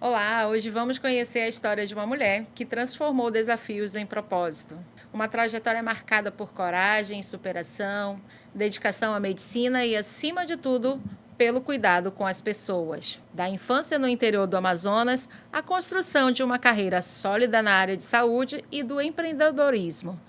Olá, hoje vamos conhecer a história de uma mulher que transformou desafios em propósito. Uma trajetória marcada por coragem, superação, dedicação à medicina e, acima de tudo, pelo cuidado com as pessoas. Da infância no interior do Amazonas, à construção de uma carreira sólida na área de saúde e do empreendedorismo.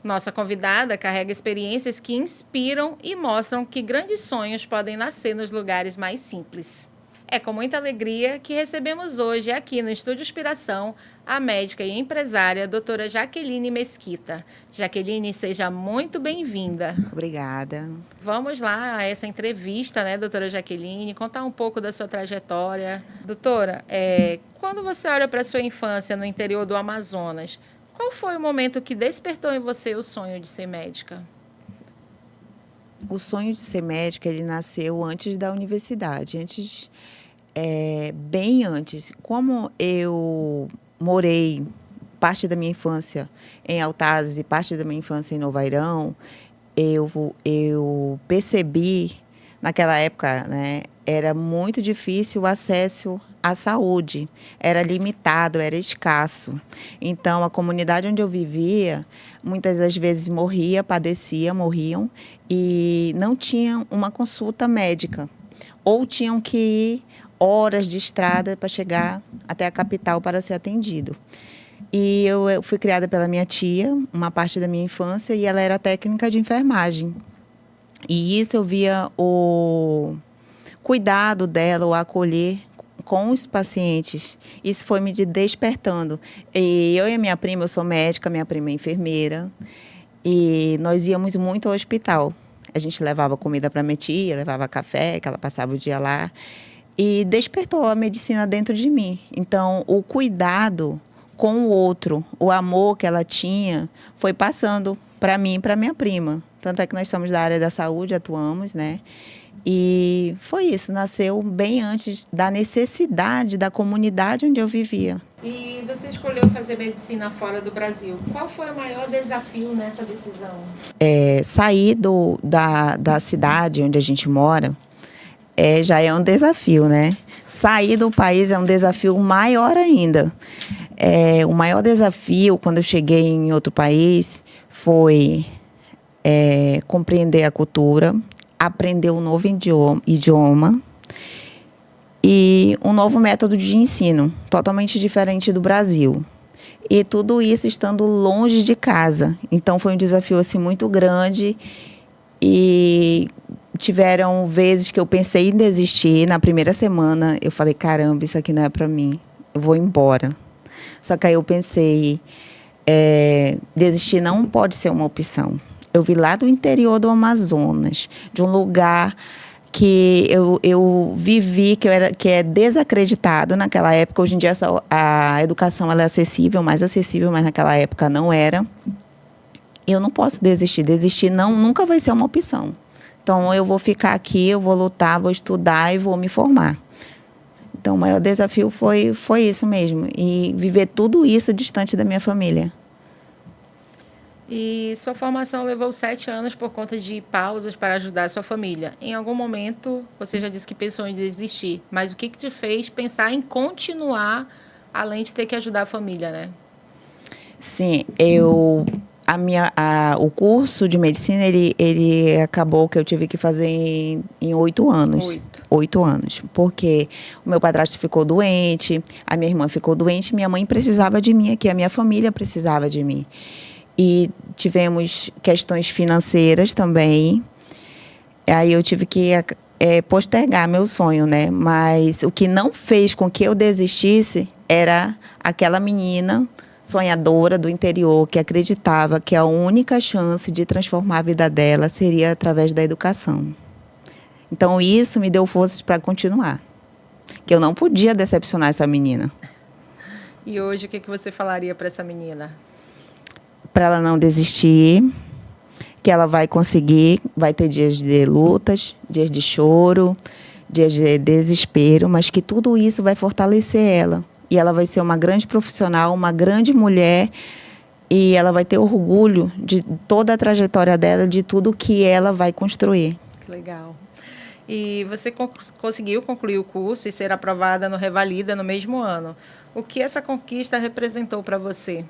Nossa convidada carrega experiências que inspiram e mostram que grandes sonhos podem nascer nos lugares mais simples. É com muita alegria que recebemos hoje aqui no Estúdio Inspiração a médica e empresária doutora Jaqueline Mesquita. Jaqueline, seja muito bem-vinda. Obrigada. Vamos lá a essa entrevista, né, doutora Jaqueline, contar um pouco da sua trajetória. Doutora, quando você olha para a sua infância no interior do Amazonas, qual foi o momento que despertou em você o sonho de ser médica? O sonho de ser médica, ele nasceu antes da universidade, bem antes. Como eu morei parte da minha infância em Altazes e parte da minha infância em Novairão, eu percebi, naquela época, né, era muito difícil o acesso à saúde, era limitado, era escasso. Então, a comunidade onde eu vivia, muitas das vezes morriam, e não tinham uma consulta médica, ou tinham que ir horas de estrada para chegar até a capital para ser atendido. E eu fui criada pela minha tia, uma parte da minha infância, e ela era técnica de enfermagem. E isso eu via o cuidado dela, o acolher com os pacientes. Isso foi me despertando. E eu e a minha prima, eu sou médica, minha prima é enfermeira, e nós íamos muito ao hospital. A gente levava comida para minha tia, levava café, que ela passava o dia lá, e despertou a medicina dentro de mim. Então, o cuidado com o outro, o amor que ela tinha, foi passando para mim e para minha prima. Tanto é que nós somos da área da saúde, atuamos, né? E foi isso, nasceu bem antes da necessidade da comunidade onde eu vivia. E você escolheu fazer medicina fora do Brasil. Qual foi o maior desafio nessa decisão? Sair da cidade onde a gente mora já é um desafio, né? Sair do país é um desafio maior ainda. O maior desafio, quando eu cheguei em outro país, foi compreender a cultura, aprender um novo idioma e um novo método de ensino, totalmente diferente do Brasil. E tudo isso estando longe de casa. Então, foi um desafio assim, muito grande. E tiveram vezes que eu pensei em desistir. Na primeira semana, eu falei, caramba, isso aqui não é para mim. Eu vou embora. Só que aí eu pensei, desistir não pode ser uma opção. Eu vim lá do interior do Amazonas, de um lugar que eu vivi, que é desacreditado naquela época. Hoje em dia a educação ela é acessível, mais acessível, mas naquela época não era. Eu não posso desistir. Desistir nunca vai ser uma opção. Então, eu vou ficar aqui, eu vou lutar, vou estudar e vou me formar. Então, o maior desafio foi isso mesmo. E viver tudo isso distante da minha família. E sua formação levou 7 anos por conta de pausas para ajudar a sua família. Em algum momento, você já disse que pensou em desistir, mas o que te fez pensar em continuar, além de ter que ajudar a família, né? Sim, o curso de medicina, ele acabou que eu tive que fazer em 8 anos. 8 anos. Porque o meu padrasto ficou doente, a minha irmã ficou doente, minha mãe precisava de mim aqui, a minha família precisava de mim. E tivemos questões financeiras também. Aí eu tive que postergar meu sonho, né? Mas o que não fez com que eu desistisse era aquela menina sonhadora do interior que acreditava que a única chance de transformar a vida dela seria através da educação. Então, isso me deu forças para continuar. Que eu não podia decepcionar essa menina. E hoje, o que você falaria para essa menina? Para ela não desistir, que ela vai conseguir, vai ter dias de lutas, dias de choro, dias de desespero, mas que tudo isso vai fortalecer ela. E ela vai ser uma grande profissional, uma grande mulher, e ela vai ter orgulho de toda a trajetória dela, de tudo que ela vai construir. Que legal. E você conseguiu concluir o curso e ser aprovada no Revalida no mesmo ano. O que essa conquista representou para você?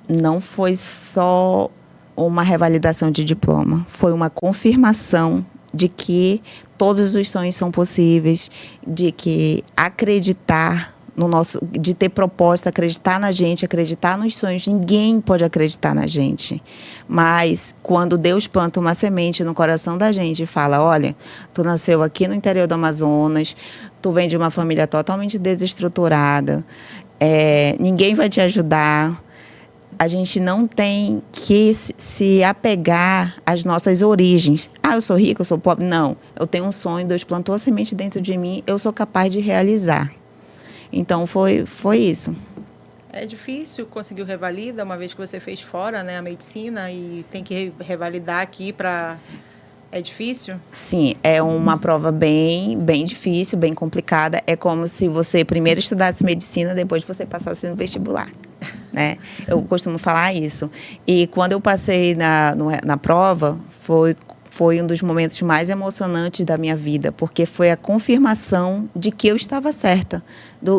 Não foi só uma revalidação de diploma, foi uma confirmação de que todos os sonhos são possíveis, de que acreditar no nosso, de ter proposta, acreditar na gente, acreditar nos sonhos. Ninguém pode acreditar na gente. Mas quando Deus planta uma semente no coração da gente e fala, olha, tu nasceu aqui no interior do Amazonas, tu vem de uma família totalmente desestruturada, ninguém vai te ajudar. A gente não tem que se apegar às nossas origens. Ah, eu sou rica, eu sou pobre. Não, eu tenho um sonho, Deus plantou a semente dentro de mim, eu sou capaz de realizar. Então, foi isso. É difícil conseguir o Revalida, uma vez que você fez fora, né, a medicina, e tem que revalidar aqui para... É difícil? Sim, é uma prova bem difícil, bem complicada. É como se você primeiro estudasse medicina, depois você passasse no vestibular, né? Eu costumo falar isso. E quando eu passei na prova, foi um dos momentos mais emocionantes da minha vida, porque foi a confirmação de que eu estava certa,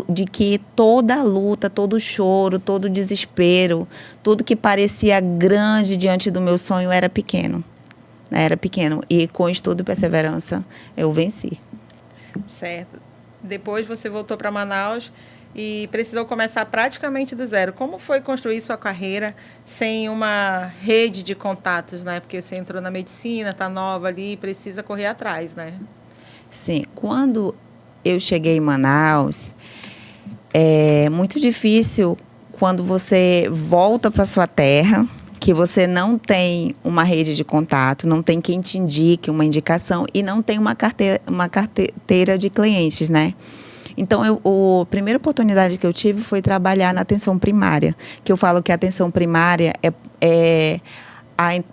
de que toda a luta, todo o choro, todo o desespero, tudo que parecia grande diante do meu sonho era pequeno. Era pequeno. E com estudo e perseverança, eu venci. Certo. Depois você voltou para Manaus e precisou começar praticamente do zero. Como foi construir sua carreira sem uma rede de contatos, né? Porque você entrou na medicina, está nova ali, precisa correr atrás, né? Sim. Quando eu cheguei em Manaus, é muito difícil quando você volta para sua terra, que você não tem uma rede de contato, não tem quem te indique uma indicação e não tem uma carteira de clientes, né? Então, a primeira oportunidade que eu tive foi trabalhar na atenção primária, que eu falo que a atenção primária é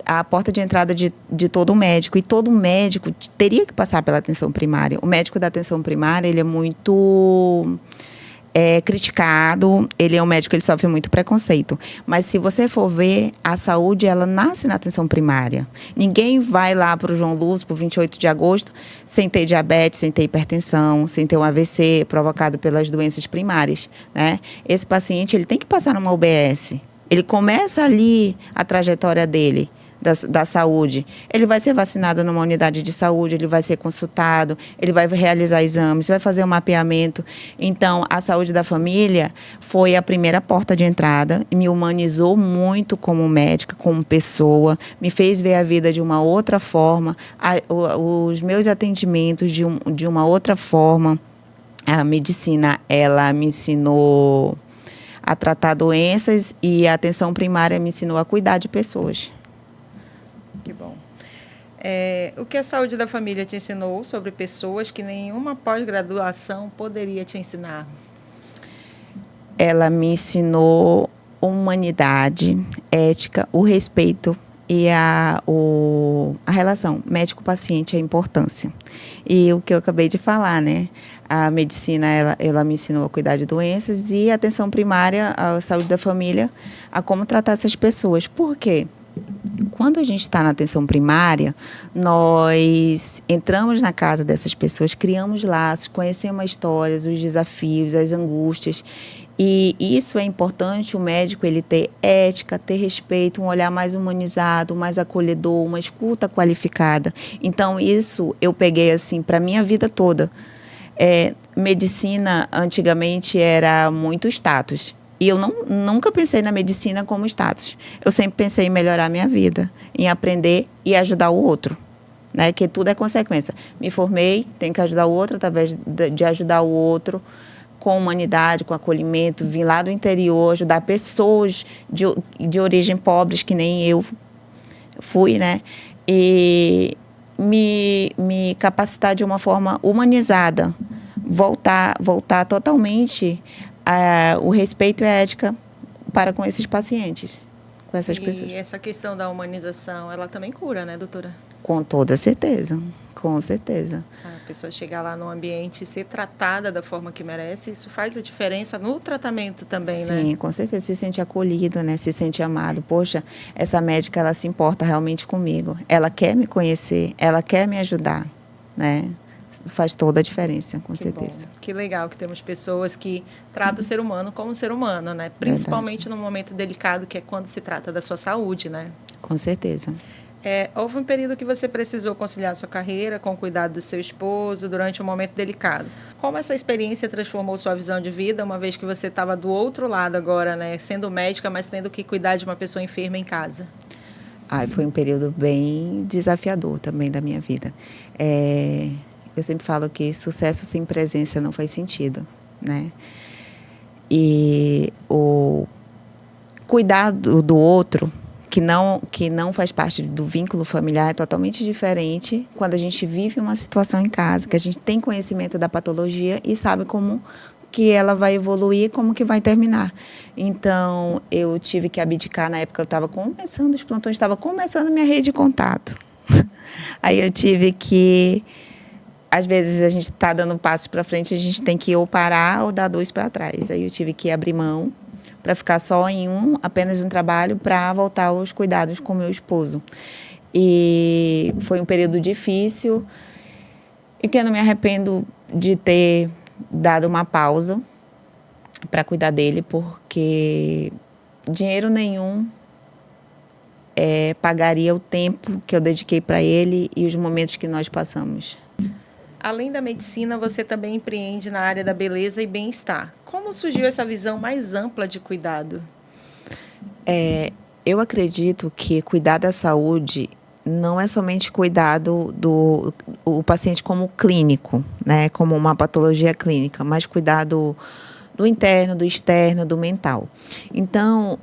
a porta de entrada de todo médico, e todo médico teria que passar pela atenção primária. O médico da atenção primária, ele é muito... criticado, ele é um médico, ele sofre muito preconceito. Mas se você for ver, a saúde, ela nasce na atenção primária. Ninguém vai lá para o João Luz, para o 28 de agosto, sem ter diabetes, sem ter hipertensão, sem ter um AVC provocado pelas doenças primárias, né? Esse paciente, ele tem que passar numa UBS. Ele começa ali a trajetória dele. Da saúde, ele vai ser vacinado numa unidade de saúde, ele vai ser consultado, ele vai realizar exames, vai fazer um mapeamento. Então, a saúde da família foi a primeira porta de entrada, me humanizou muito como médica, como pessoa, me fez ver a vida de uma outra forma, os meus atendimentos de uma outra forma. A medicina, ela me ensinou a tratar doenças e a atenção primária me ensinou a cuidar de pessoas. Que bom. O que a saúde da família te ensinou sobre pessoas que nenhuma pós-graduação poderia te ensinar? Ela me ensinou humanidade, ética, o respeito e a relação médico-paciente, a importância. E o que eu acabei de falar, né? A medicina, ela me ensinou a cuidar de doenças, e a atenção primária, a saúde da família, a como tratar essas pessoas. Por quê? Quando a gente está na atenção primária, nós entramos na casa dessas pessoas, criamos laços, conhecemos as histórias, os desafios, as angústias. E isso é importante, o médico ele ter ética, ter respeito, um olhar mais humanizado, mais acolhedor, uma escuta qualificada. Então, isso eu peguei assim para a minha vida toda. Medicina, antigamente, era muito status. E eu nunca pensei na medicina como status. Eu sempre pensei em melhorar a minha vida, em aprender e ajudar o outro, né? Que tudo é consequência. Me formei, tenho que ajudar o outro através de ajudar o outro com humanidade, com acolhimento. Vim lá do interior, ajudar pessoas de origem pobres, que nem eu fui, né? E me capacitar de uma forma humanizada, voltar totalmente o respeito e a ética para com esses pacientes, com essas pessoas. E essa questão da humanização, ela também cura, né, doutora? Com toda certeza, com certeza. A pessoa chegar lá no ambiente e ser tratada da forma que merece, isso faz a diferença no tratamento também, né? Sim, com certeza, se sente acolhido, né? Se sente amado. Poxa, essa médica, ela se importa realmente comigo. Ela quer me conhecer, ela quer me ajudar. né? Faz toda a diferença, com certeza. Bom. Que legal que temos pessoas que tratam o ser humano como um ser humano, né? Principalmente Verdade. num momento delicado que é quando se trata da sua saúde, né? Com certeza. Houve um período que você precisou conciliar sua carreira com o cuidado do seu esposo durante um momento delicado. Como essa experiência transformou sua visão de vida, uma vez que você estava do outro lado agora, né? Sendo médica, mas tendo que cuidar de uma pessoa enferma em casa? Foi um período bem desafiador também da minha vida. Eu sempre falo que sucesso sem presença não faz sentido, né? E o cuidado do outro, que não faz parte do vínculo familiar, é totalmente diferente quando a gente vive uma situação em casa, que a gente tem conhecimento da patologia e sabe como que ela vai evoluir, como que vai terminar. Então, eu tive que abdicar, na época eu estava começando os plantões, estava começando a minha rede de contato. Aí eu tive que, às vezes a gente está dando passos para frente, a gente tem que ou parar ou dar dois para trás. Aí eu tive que abrir mão para ficar só em apenas um trabalho, para voltar aos cuidados com meu esposo. E foi um período difícil e que eu não me arrependo de ter dado uma pausa para cuidar dele, porque dinheiro nenhum pagaria o tempo que eu dediquei para ele e os momentos que nós passamos. Além da medicina, você também empreende na área da beleza e bem-estar. Como surgiu essa visão mais ampla de cuidado? Eu acredito que cuidar da saúde não é somente cuidar do paciente como clínico, né, como uma patologia clínica, mas cuidar do interno, do externo, do mental. Então,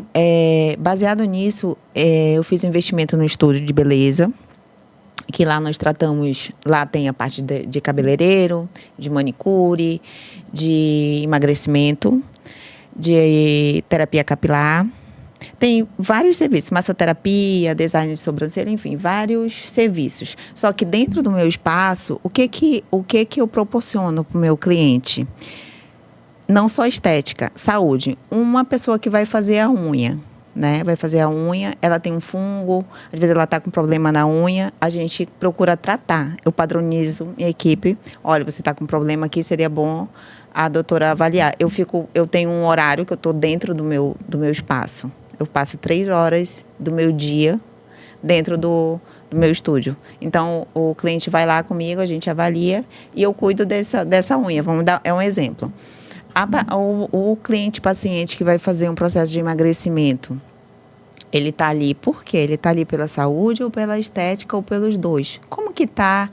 baseado nisso, eu fiz um investimento no estúdio de beleza, que lá nós tratamos, lá tem a parte de cabeleireiro, de manicure, de emagrecimento, de terapia capilar. Tem vários serviços, massoterapia, design de sobrancelha, enfim, vários serviços. Só que dentro do meu espaço, o que eu proporciono para o meu cliente? Não só estética, saúde. Uma pessoa que vai fazer a unha, né? Vai fazer a unha, ela tem um fungo, às vezes ela está com problema na unha, a gente procura tratar. Eu padronizo minha equipe. Olha, você está com problema aqui, seria bom a doutora avaliar. Eu tenho um horário que eu estou dentro do meu espaço. Eu passo 3 horas do meu dia dentro do meu estúdio. Então, o cliente vai lá comigo, a gente avalia e eu cuido dessa unha. Vamos dar um exemplo. O cliente paciente que vai fazer um processo de emagrecimento, ele está ali por quê? Ele está ali pela saúde ou pela estética ou pelos dois? Como que está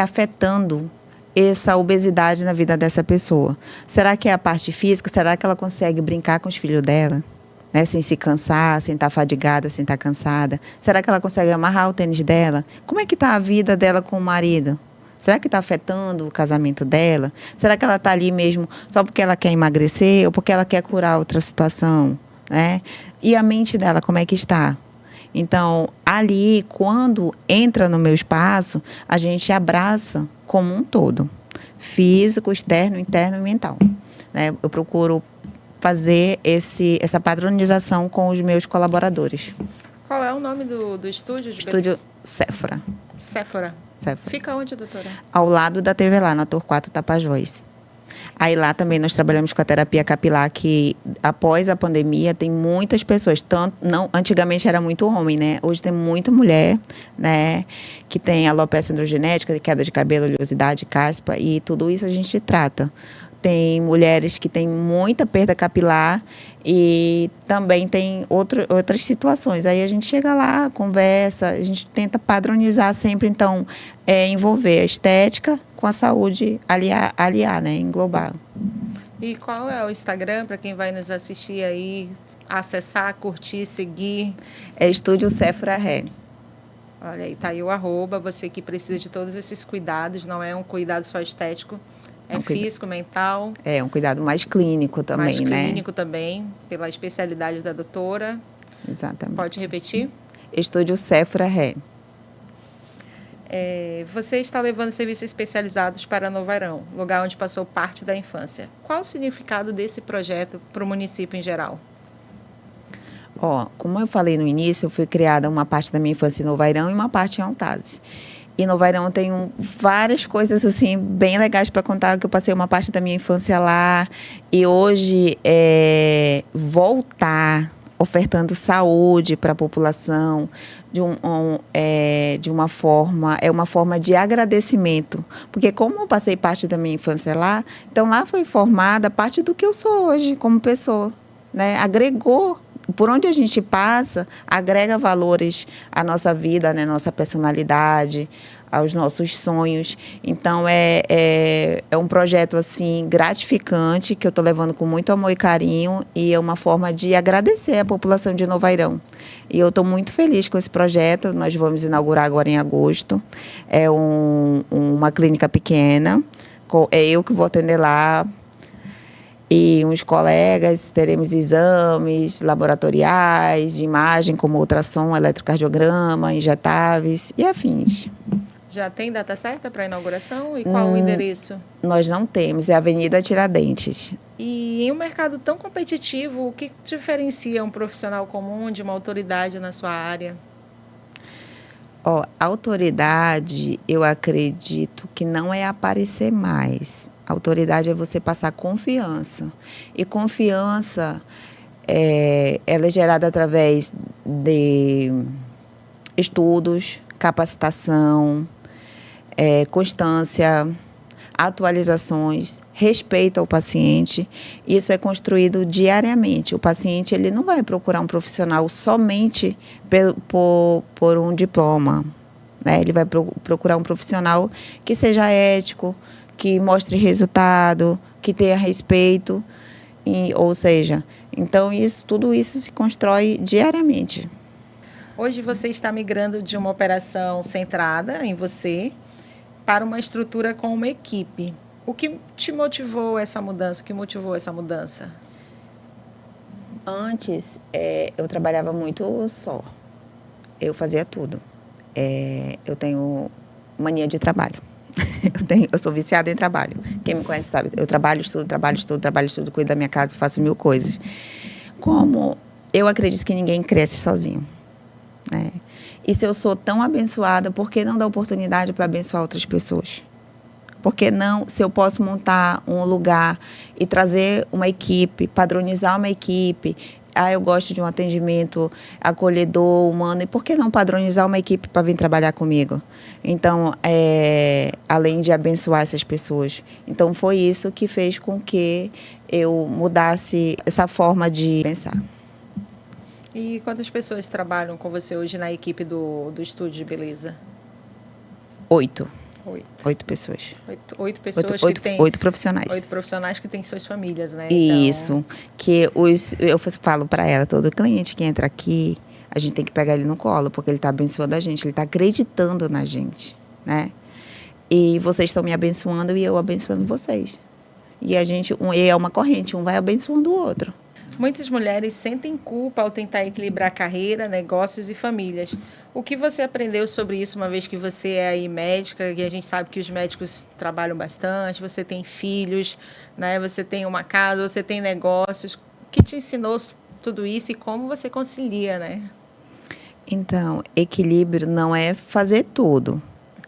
afetando essa obesidade na vida dessa pessoa? Será que é a parte física? Será que ela consegue brincar com os filhos dela? Né, sem se cansar, sem estar fadigada, sem estar cansada? Será que ela consegue amarrar o tênis dela? Como é que está a vida dela com o marido? Será que está afetando o casamento dela? Será que ela está ali mesmo só porque ela quer emagrecer ou porque ela quer curar outra situação? Né? E a mente dela, como é que está? Então, ali, quando entra no meu espaço, a gente abraça como um todo. Físico, externo, interno e mental. Né? Eu procuro fazer essa padronização com os meus colaboradores. Qual é o nome do estúdio? Estúdio Sephora. Sephora. Fica onde, doutora? Ao lado da TV lá, na Torquato Tapajós. Aí lá também nós trabalhamos com a terapia capilar, que após a pandemia tem muitas pessoas, antigamente era muito homem, né? Hoje tem muita mulher, né? Que tem alopecia androgenética, queda de cabelo, oleosidade, caspa, e tudo isso a gente trata. Tem mulheres que têm muita perda capilar e também tem outras situações. Aí a gente chega lá, conversa, a gente tenta padronizar sempre, então, envolver a estética com a saúde, aliar, né, englobar. E qual é o Instagram para quem vai nos assistir aí, acessar, curtir, seguir? É Estúdio Sephora Hair. Olha aí, tá aí o @, você que precisa de todos esses cuidados, não é um cuidado só estético. É físico, mental. É um cuidado mais clínico também, né? Mais clínico também, pela especialidade da doutora. Exatamente. Pode repetir? Estúdio Sephora Hair. Você está levando serviços especializados para Novarão, lugar onde passou parte da infância. Qual o significado desse projeto para o município em geral? Como eu falei no início, eu fui criada uma parte da minha infância em Novarão e uma parte em Altazes. E no Vairão eu tenho várias coisas assim bem legais para contar, que eu passei uma parte da minha infância lá. E hoje voltar ofertando saúde para a população de uma forma de agradecimento. Porque como eu passei parte da minha infância lá, então lá foi formada parte do que eu sou hoje como pessoa, né? Agregou. Por onde a gente passa, agrega valores à nossa vida, né, à nossa personalidade, aos nossos sonhos. Então, é um projeto assim gratificante, que eu estou levando com muito amor e carinho, e é uma forma de agradecer a população de Novairão. E eu estou muito feliz com esse projeto. Nós vamos inaugurar agora em agosto. É uma clínica pequena, é eu que vou atender lá, e uns colegas, teremos exames laboratoriais, de imagem, como ultrassom, eletrocardiograma, injetáveis e afins. Já tem data certa para a inauguração? E qual o endereço? Nós não temos, é Avenida Tiradentes. E em um mercado tão competitivo, o que diferencia um profissional comum de uma autoridade na sua área? Autoridade, eu acredito que não é aparecer mais. Autoridade é você passar confiança. E confiança, ela é gerada através de estudos, capacitação, constância, atualizações, respeito ao paciente. Isso é construído diariamente. O paciente ele não vai procurar um profissional somente por um diploma, né? Ele vai procurar um profissional que seja ético, que mostre resultado, que tenha respeito, ou seja, então tudo isso se constrói diariamente. Hoje você está migrando de uma operação centrada em você para uma estrutura com uma equipe. O que te motivou essa mudança? O que motivou essa mudança? Antes, eu trabalhava muito só. Eu fazia tudo. Eu tenho mania de trabalho. Eu sou viciada em trabalho. Quem me conhece sabe. Eu trabalho, estudo, cuido da minha casa, faço 1000 coisas. Como eu acredito que ninguém cresce sozinho, né? E se eu sou tão abençoada, por que não dar oportunidade para abençoar outras pessoas? Por que não, se eu posso montar um lugar e trazer uma equipe, padronizar uma equipe? Eu gosto de um atendimento acolhedor, humano, e por que não padronizar uma equipe para vir trabalhar comigo? Então, além de abençoar essas pessoas. Então, foi isso que fez com que eu mudasse essa forma de pensar. E quantas pessoas trabalham com você hoje na equipe do estúdio de beleza? 8 pessoas. 8 pessoas que têm... 8 profissionais. 8 profissionais que têm suas famílias, né? Isso. Que eu falo para ela, todo cliente que entra aqui, a gente tem que pegar ele no colo, porque ele está abençoando a gente, ele está acreditando na gente, né? E vocês estão me abençoando e eu abençoando vocês. E é uma corrente, um vai abençoando o outro. Muitas mulheres sentem culpa ao tentar equilibrar carreira, negócios e famílias. O que você aprendeu sobre isso, uma vez que você é aí médica, e a gente sabe que os médicos trabalham bastante, você tem filhos, né? Você tem uma casa, você tem negócios. O que te ensinou tudo isso e como você concilia, né? Então, equilíbrio não é fazer tudo,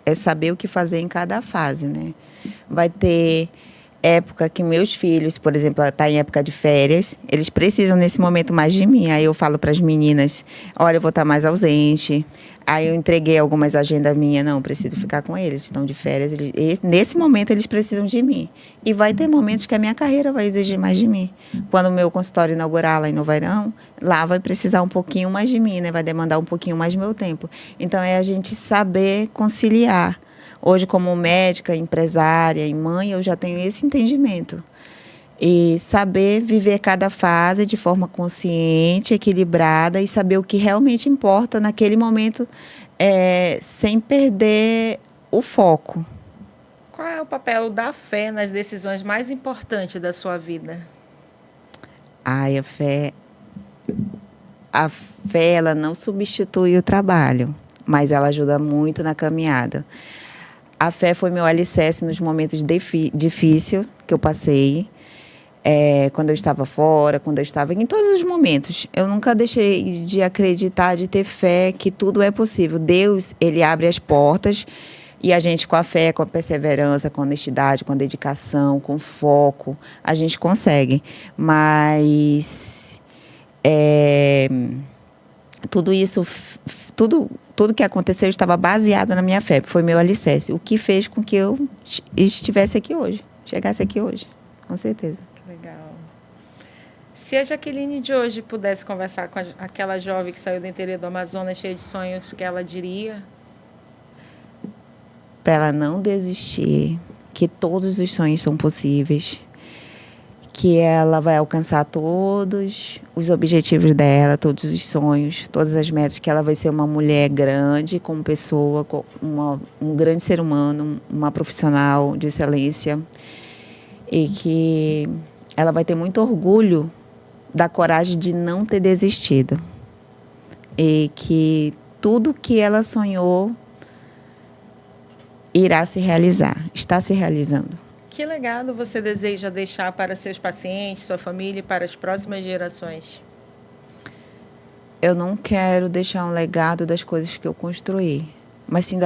é saber o que fazer em cada fase, né? Vai ter época que meus filhos, por exemplo, tá em época de férias, eles precisam nesse momento mais de mim. Aí eu falo para as meninas, olha, eu vou estar mais ausente. Aí eu entreguei algumas agendas minhas, não, preciso ficar com eles, estão de férias. Nesse momento eles precisam de mim. E vai ter momentos que a minha carreira vai exigir mais de mim. Quando o meu consultório inaugurar lá em Novairão, lá vai precisar um pouquinho mais de mim, né? Vai demandar um pouquinho mais do meu tempo. Então é a gente saber conciliar. Hoje, como médica, empresária e mãe, eu já tenho esse entendimento. E saber viver cada fase de forma consciente, equilibrada e saber o que realmente importa naquele momento, sem perder o foco. Qual é o papel da fé nas decisões mais importantes da sua vida? A fé, ela não substitui o trabalho, mas ela ajuda muito na caminhada. A fé foi meu alicerce nos momentos difíceis que eu passei. quando eu estava fora, quando eu estava em todos os momentos. Eu nunca deixei de acreditar, de ter fé que tudo é possível. Deus, ele abre as portas e a gente, com a fé, com a perseverança, com a honestidade, com a dedicação, com foco, a gente consegue. Mas tudo isso, tudo que aconteceu estava baseado na minha fé, foi meu alicerce. O que fez com que eu estivesse aqui hoje, chegasse aqui hoje, com certeza. Legal. Se a Jaqueline de hoje pudesse conversar com aquela jovem que saiu do interior do Amazonas cheia de sonhos, o que ela diria? Para ela não desistir, que todos os sonhos são possíveis, que ela vai alcançar todos os objetivos dela, todos os sonhos, todas as metas, que ela vai ser uma mulher grande como pessoa, um grande ser humano, uma profissional de excelência, e que ela vai ter muito orgulho da coragem de não ter desistido. E que tudo que ela sonhou irá se realizar, está se realizando. Que legado você deseja deixar para seus pacientes, sua família e para as próximas gerações? Eu não quero deixar um legado das coisas que eu construí, mas sim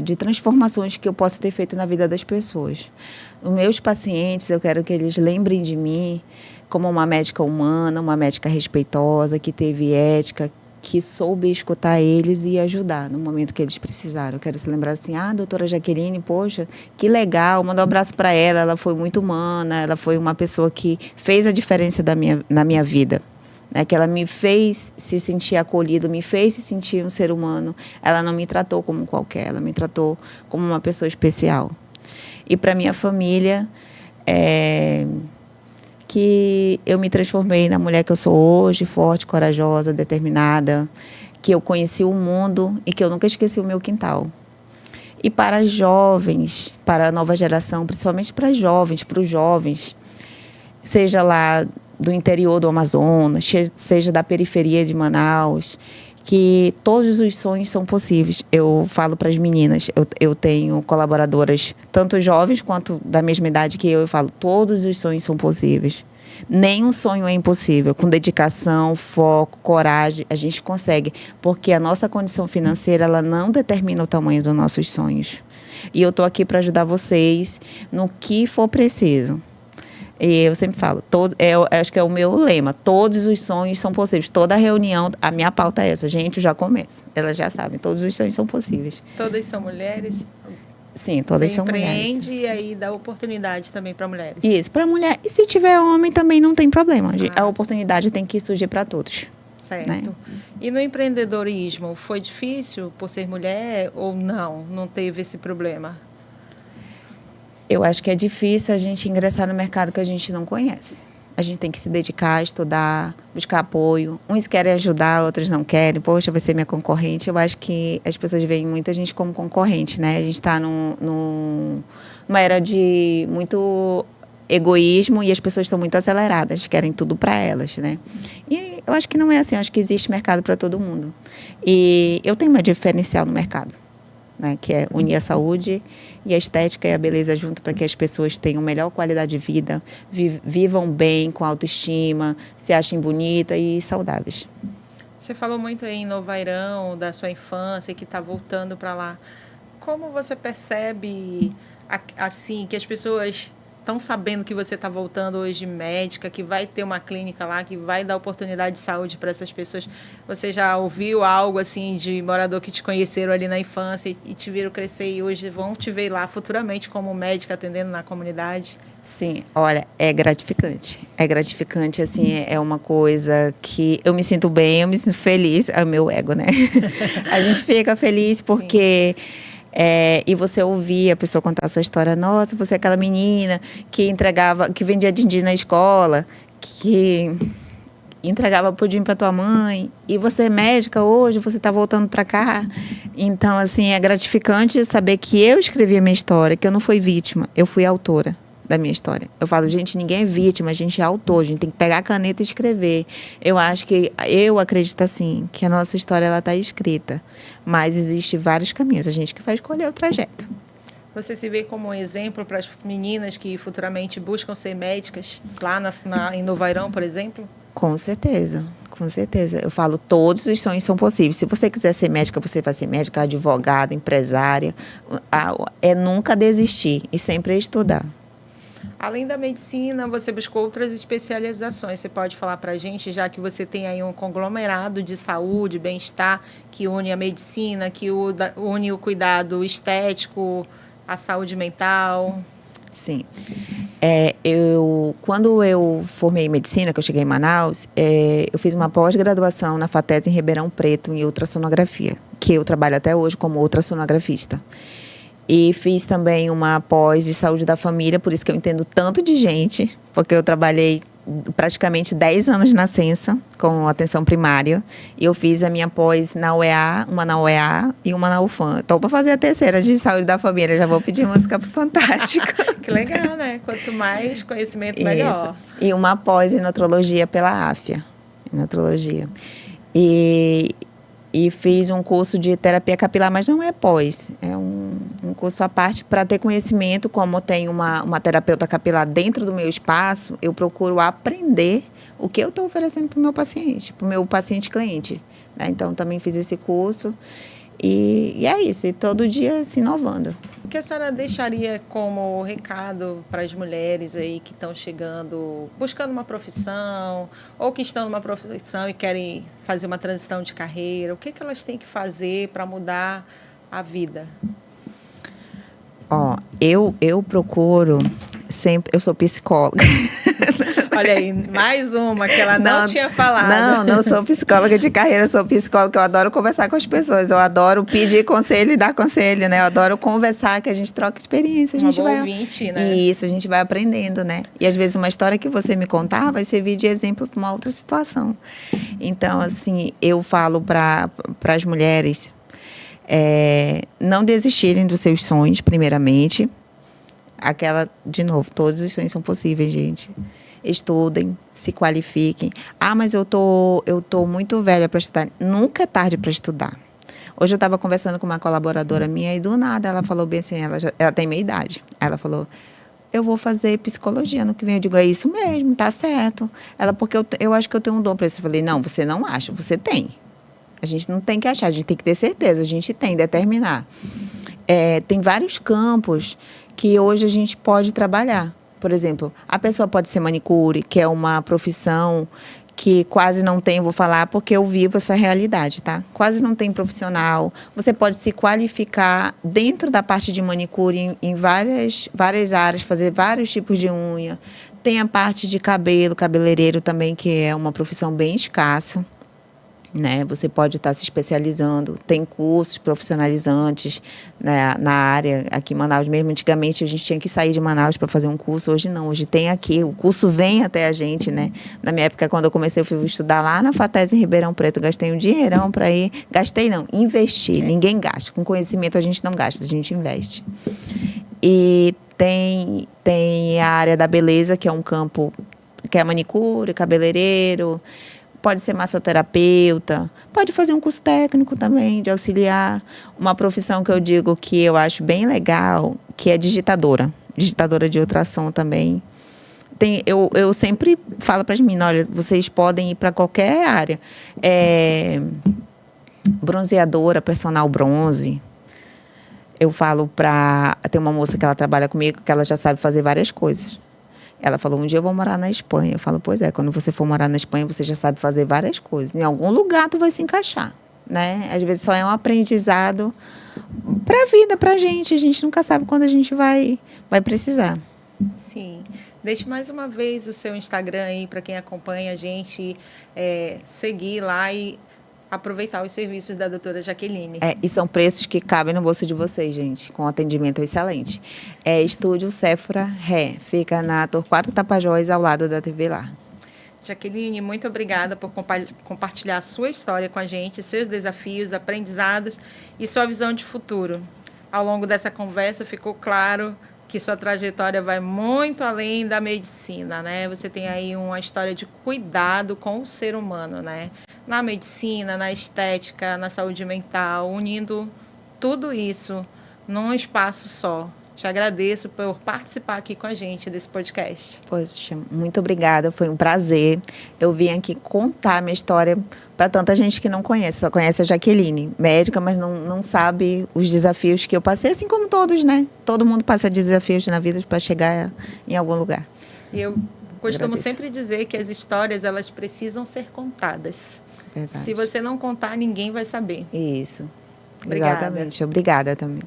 de transformações que eu posso ter feito na vida das pessoas. Os meus pacientes, eu quero que eles lembrem de mim como uma médica humana, uma médica respeitosa, que teve ética, que soube escutar eles e ajudar no momento que eles precisaram. Eu quero se lembrar assim, doutora Jaqueline, poxa, que legal, manda um abraço para ela foi muito humana, ela foi uma pessoa que fez a diferença na minha vida. Que ela me fez se sentir acolhido, me fez se sentir um ser humano. Ela não me tratou como qualquer, ela me tratou como uma pessoa especial. E para minha família, que eu me transformei na mulher que eu sou hoje, forte, corajosa, determinada, que eu conheci o mundo e que eu nunca esqueci o meu quintal. E para as jovens, para a nova geração, principalmente para as jovens, para os jovens, seja lá do interior do Amazonas, seja da periferia de Manaus, que todos os sonhos são possíveis. Eu falo para as meninas, eu tenho colaboradoras, tanto jovens quanto da mesma idade que eu falo, todos os sonhos são possíveis. Nenhum sonho é impossível. Com dedicação, foco, coragem, a gente consegue, porque a nossa condição financeira, ela não determina o tamanho dos nossos sonhos. E eu estou aqui para ajudar vocês no que for preciso. E eu sempre falo, acho que é o meu lema, todos os sonhos são possíveis. Toda reunião, a minha pauta é essa, gente, eu já começo. Elas já sabem, todos os sonhos são possíveis. Todas são mulheres? Sim, todas são mulheres. Você empreende e aí dá oportunidade também para mulheres? Isso, para mulher. E se tiver homem também não tem problema. A oportunidade tem que surgir para todos. Certo. Né? E no empreendedorismo, foi difícil por ser mulher ou não? Não teve esse problema? Eu acho que é difícil a gente ingressar no mercado que a gente não conhece. A gente tem que se dedicar, estudar, buscar apoio. Uns querem ajudar, outros não querem. Poxa, vai ser minha concorrente. Eu acho que as pessoas veem muita gente como concorrente, né? A gente está numa era de muito egoísmo e as pessoas estão muito aceleradas, querem tudo para elas, né? E eu acho que não é assim, eu acho que existe mercado para todo mundo. E eu tenho uma diferencial no mercado, né, que é unir a saúde e a estética e a beleza junto para que as pessoas tenham melhor qualidade de vida, vivam bem, com autoestima, se achem bonitas e saudáveis. Você falou muito aí em Novairão, da sua infância, que está voltando para lá. Como você percebe, assim, que as pessoas estão sabendo que você está voltando hoje médica, que vai ter uma clínica lá, que vai dar oportunidade de saúde para essas pessoas? Você já ouviu algo assim de morador que te conheceram ali na infância e te viram crescer e hoje vão te ver lá futuramente como médica atendendo na comunidade? Sim, olha, é gratificante. É gratificante, assim, é uma coisa que eu me sinto bem, eu me sinto feliz, é o meu ego, né? A gente fica feliz porque... e você ouvir a pessoa contar a sua história, nossa, você é aquela menina que vendia din-din na escola, que entregava pudim para tua mãe, e você é médica hoje, você está voltando para cá. Então, assim, é gratificante saber que eu escrevi a minha história, que eu não fui vítima, eu fui autora da minha história. Eu falo, gente, ninguém é vítima, a gente é autor, a gente tem que pegar a caneta e escrever. Eu acredito assim, que a nossa história ela está escrita, mas existe vários caminhos, a gente que vai escolher o trajeto. Você se vê como um exemplo para as meninas que futuramente buscam ser médicas, lá em Novairão, por exemplo? Com certeza, com certeza. Eu falo, todos os sonhos são possíveis. Se você quiser ser médica, você vai ser médica, advogada, empresária. É nunca desistir e sempre estudar. Além da medicina, você buscou outras especializações. Você pode falar para a gente, já que você tem aí um conglomerado de saúde, bem-estar, que une a medicina, que une o cuidado estético, a saúde mental. Sim. Quando eu formei em medicina, que eu cheguei em Manaus, eu fiz uma pós-graduação na FATES em Ribeirão Preto, em ultrassonografia, que eu trabalho até hoje como ultrassonografista. E fiz também uma pós de saúde da família, por isso que eu entendo tanto de gente, porque eu trabalhei praticamente 10 anos na Sensa, com atenção primária, e eu fiz a minha pós na UEA, uma na UEA e uma na UFAM. Estou para fazer a terceira de saúde da família, já vou pedir música pro Fantástico. Que legal, né? Quanto mais conhecimento, melhor. Isso. E uma pós em nutrologia pela AFIA, em nutrologia. E fiz um curso de terapia capilar, mas não é pós, é um curso à parte para ter conhecimento. Como tem uma terapeuta capilar dentro do meu espaço, eu procuro aprender o que eu estou oferecendo para o meu paciente cliente. Né? Então, também fiz esse curso e é isso, e todo dia se inovando. O que a senhora deixaria como recado para as mulheres aí que estão chegando, buscando uma profissão, ou que estão numa profissão e querem fazer uma transição de carreira? O que elas têm que fazer para mudar a vida? Eu procuro sempre... Eu sou psicóloga. Olha aí, mais uma que ela não tinha falado. Não sou psicóloga de carreira, sou psicóloga. Eu adoro conversar com as pessoas, eu adoro pedir conselho e dar conselho, né? Eu adoro conversar, que a gente troca experiência. Uma boa ouvinte, né? Isso, a gente vai aprendendo, né? E às vezes uma história que você me contar vai servir de exemplo para uma outra situação. Então, assim, eu falo para as mulheres não desistirem dos seus sonhos, primeiramente. De novo, todos os sonhos são possíveis, gente. Estudem, se qualifiquem. Mas eu tô muito velha para estudar. Nunca é tarde para estudar. Hoje eu estava conversando com uma colaboradora minha e do nada ela falou bem assim, ela tem meia idade. Ela falou, eu vou fazer psicologia no que vem. Eu digo, é isso mesmo, tá certo. Ela, porque eu acho que eu tenho um dom para isso. Eu falei, não, você não acha, você tem. A gente não tem que achar, a gente tem que ter certeza, a gente tem, determinar. Tem vários campos que hoje a gente pode trabalhar. Por exemplo, a pessoa pode ser manicure, que é uma profissão que quase não tem, vou falar porque eu vivo essa realidade, tá? Quase não tem profissional. Você pode se qualificar dentro da parte de manicure em várias áreas, fazer vários tipos de unha. Tem a parte de cabelo, cabeleireiro também, que é uma profissão bem escassa. Né? Você pode estar se especializando, tem cursos profissionalizantes, né, na área, aqui em Manaus mesmo. Antigamente a gente tinha que sair de Manaus para fazer um curso, hoje não, hoje tem aqui, o curso vem até a gente, né? Na minha época, quando eu comecei, eu fui estudar lá na FATES em Ribeirão Preto, gastei um dinheirão para ir, investi, ninguém gasta, com conhecimento a gente não gasta, a gente investe. E tem a área da beleza, que é um campo, que é manicure, cabeleireiro, pode ser massoterapeuta, pode fazer um curso técnico também, de auxiliar. Uma profissão que eu digo que eu acho bem legal, que é digitadora de ultrassom também. Eu sempre falo para as meninas, olha, vocês podem ir para qualquer área. Bronzeadora, personal bronze. Eu falo tem uma moça que ela trabalha comigo, que ela já sabe fazer várias coisas. Ela falou, um dia eu vou morar na Espanha. Eu falo, pois é, quando você for morar na Espanha, você já sabe fazer várias coisas. Em algum lugar tu vai se encaixar, né? Às vezes só é um aprendizado para a vida, para a gente nunca sabe quando a gente vai precisar. Sim. Deixe mais uma vez o seu Instagram aí para quem acompanha a gente, seguir lá e aproveitar os serviços da doutora Jaqueline. E são preços que cabem no bolso de vocês, gente, com atendimento excelente. Estúdio Sephora Ré, fica na Torquato Tapajós, ao lado da TV Lar. Jaqueline, muito obrigada por compartilhar a sua história com a gente, seus desafios, aprendizados e sua visão de futuro. Ao longo dessa conversa ficou claro que sua trajetória vai muito além da medicina, né? Você tem aí uma história de cuidado com o ser humano, né? Na medicina, na estética, na saúde mental, unindo tudo isso num espaço só, Te agradeço por participar aqui com a gente desse podcast. Poxa, muito obrigada, foi um prazer. Eu vim aqui contar a minha história para tanta gente que não conhece, só conhece a Jaqueline, médica, mas não sabe os desafios que eu passei, assim como todos, né? Todo mundo passa desafios na vida para chegar em algum lugar. E eu costumo Agradeço. sempre dizer que as histórias, elas precisam ser contadas. Verdade. Se você não contar, ninguém vai saber. Isso. Obrigada. Exatamente. Obrigada também.